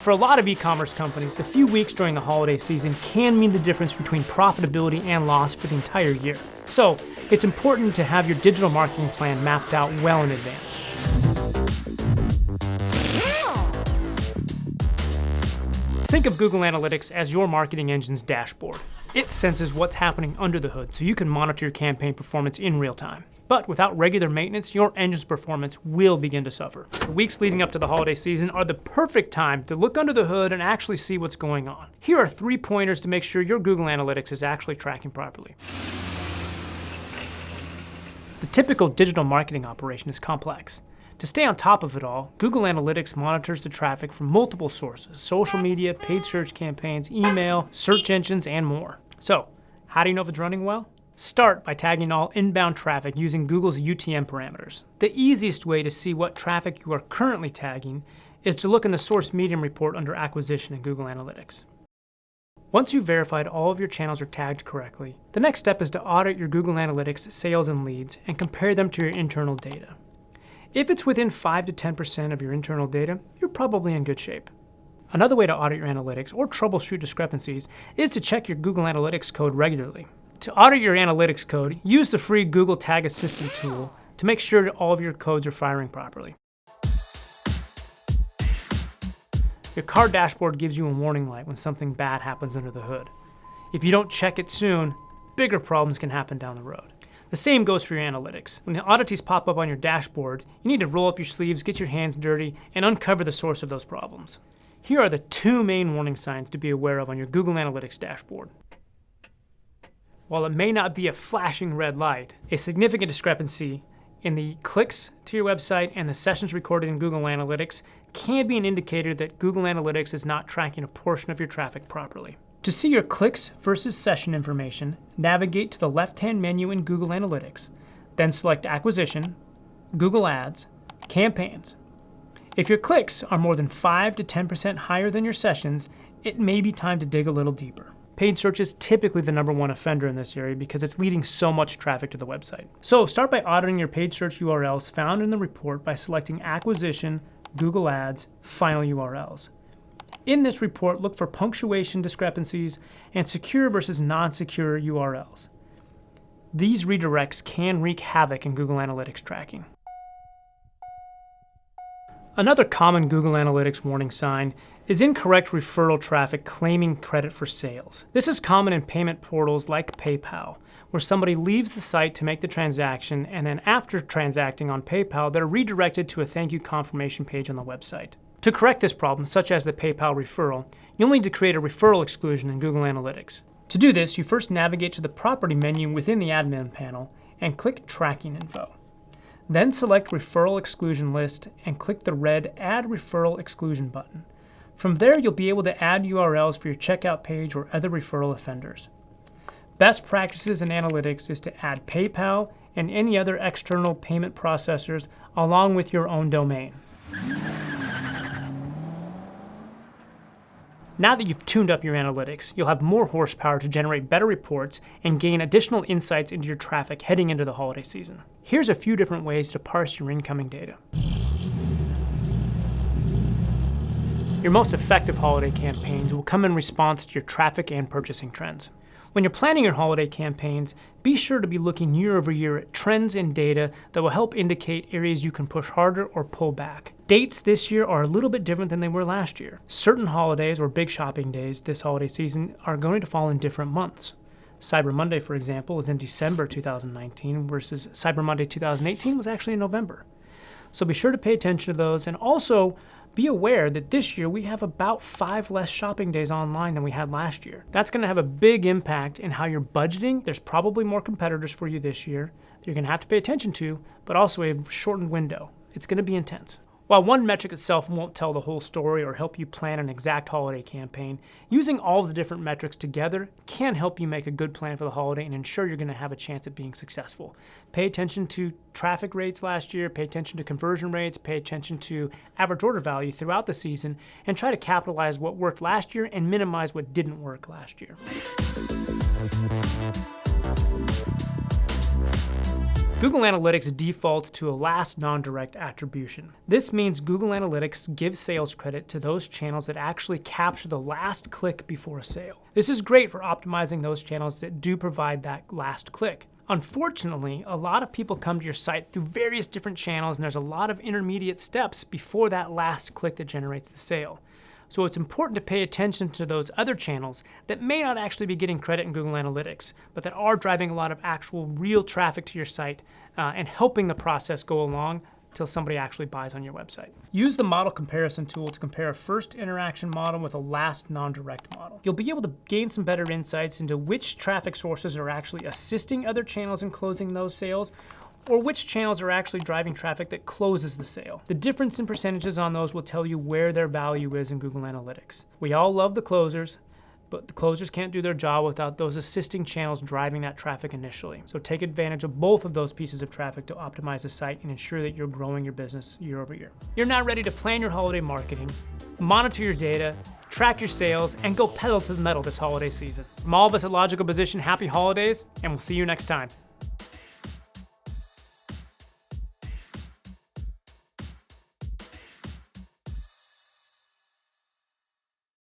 For a lot of e-commerce companies, the few weeks during the holiday season can mean the difference between profitability and loss for the entire year. So, it's important to have your digital marketing plan mapped out well in advance. Think of Google Analytics as your marketing engine's dashboard. It senses what's happening under the hood so you can monitor your campaign performance in real time. But without regular maintenance, your engine's performance will begin to suffer. The weeks leading up to the holiday season are the perfect time to look under the hood and actually see what's going on. Here are 3 pointers to make sure your Google Analytics is actually tracking properly. The typical digital marketing operation is complex. To stay on top of it all, Google Analytics monitors the traffic from multiple sources: social media, paid search campaigns, email, search engines, and more. So, how do you know if it's running well? Start by tagging all inbound traffic using Google's UTM parameters. The easiest way to see what traffic you are currently tagging is to look in the source medium report under acquisition in Google Analytics. Once you've verified all of your channels are tagged correctly, the next step is to audit your Google Analytics sales and leads and compare them to your internal data. If it's within 5 to 10% of your internal data, you're probably in good shape. Another way to audit your analytics or troubleshoot discrepancies is to check your Google Analytics code regularly. To audit your analytics code, use the free Google Tag Assistant tool to make sure that all of your codes are firing properly. Your car dashboard gives you a warning light when something bad happens under the hood. If you don't check it soon, bigger problems can happen down the road. The same goes for your analytics. When the oddities pop up on your dashboard, you need to roll up your sleeves, get your hands dirty, and uncover the source of those problems. Here are the 2 main warning signs to be aware of on your Google Analytics dashboard. While it may not be a flashing red light, a significant discrepancy in the clicks to your website and the sessions recorded in Google Analytics can be an indicator that Google Analytics is not tracking a portion of your traffic properly. To see your clicks versus session information, navigate to the left-hand menu in Google Analytics, then select Acquisition, Google Ads, Campaigns. If your clicks are more than 5 to 10% higher than your sessions, it may be time to dig a little deeper. Paid search is typically the #1 offender in this area because it's leading so much traffic to the website. So start by auditing your paid search URLs found in the report by selecting Acquisition, Google Ads, Final URLs. In this report, look for punctuation discrepancies and secure versus non-secure URLs. These redirects can wreak havoc in Google Analytics tracking. Another common Google Analytics warning sign is incorrect referral traffic claiming credit for sales. This is common in payment portals like PayPal, where somebody leaves the site to make the transaction, and then after transacting on PayPal, they're redirected to a thank you confirmation page on the website. To correct this problem, such as the PayPal referral, you'll need to create a referral exclusion in Google Analytics. To do this, you first navigate to the Property menu within the Admin panel and click Tracking Info. Then select Referral Exclusion List and click the red Add Referral Exclusion button. From there, you'll be able to add URLs for your checkout page or other referral offenders. Best practices in analytics is to add PayPal and any other external payment processors along with your own domain. Now that you've tuned up your analytics, you'll have more horsepower to generate better reports and gain additional insights into your traffic heading into the holiday season. Here's a few different ways to parse your incoming data. Your most effective holiday campaigns will come in response to your traffic and purchasing trends. When you're planning your holiday campaigns, be sure to be looking year over year at trends and data that will help indicate areas you can push harder or pull back. Dates this year are a little bit different than they were last year. Certain holidays or big shopping days this holiday season are going to fall in different months. Cyber Monday, for example, is in December 2019 versus Cyber Monday 2018 was actually in November. So be sure to pay attention to those, and also be aware that this year we have about 5 less shopping days online than we had last year. That's going to have a big impact in how you're budgeting. There's probably more competitors for you this year that you're going to have to pay attention to, but also a shortened window. It's going to be intense. While one metric itself won't tell the whole story or help you plan an exact holiday campaign, using all of the different metrics together can help you make a good plan for the holiday and ensure you're going to have a chance at being successful. Pay attention to traffic rates last year, pay attention to conversion rates, pay attention to average order value throughout the season, and try to capitalize what worked last year and minimize what didn't work last year. Google Analytics defaults to a last non-direct attribution. This means Google Analytics gives sales credit to those channels that actually capture the last click before a sale. This is great for optimizing those channels that do provide that last click. Unfortunately, a lot of people come to your site through various different channels, and there's a lot of intermediate steps before that last click that generates the sale. So it's important to pay attention to those other channels that may not actually be getting credit in Google Analytics, but that are driving a lot of actual real traffic to your site and helping the process go along till somebody actually buys on your website. Use the model comparison tool to compare a first interaction model with a last non-direct model. You'll be able to gain some better insights into which traffic sources are actually assisting other channels in closing those sales, or which channels are actually driving traffic that closes the sale. The difference in percentages on those will tell you where their value is in Google Analytics. We all love the closers, but the closers can't do their job without those assisting channels driving that traffic initially. So take advantage of both of those pieces of traffic to optimize the site and ensure that you're growing your business year over year. You're now ready to plan your holiday marketing, monitor your data, track your sales, and go pedal to the metal this holiday season. From all of us at Logical Position, happy holidays, and we'll see you next time.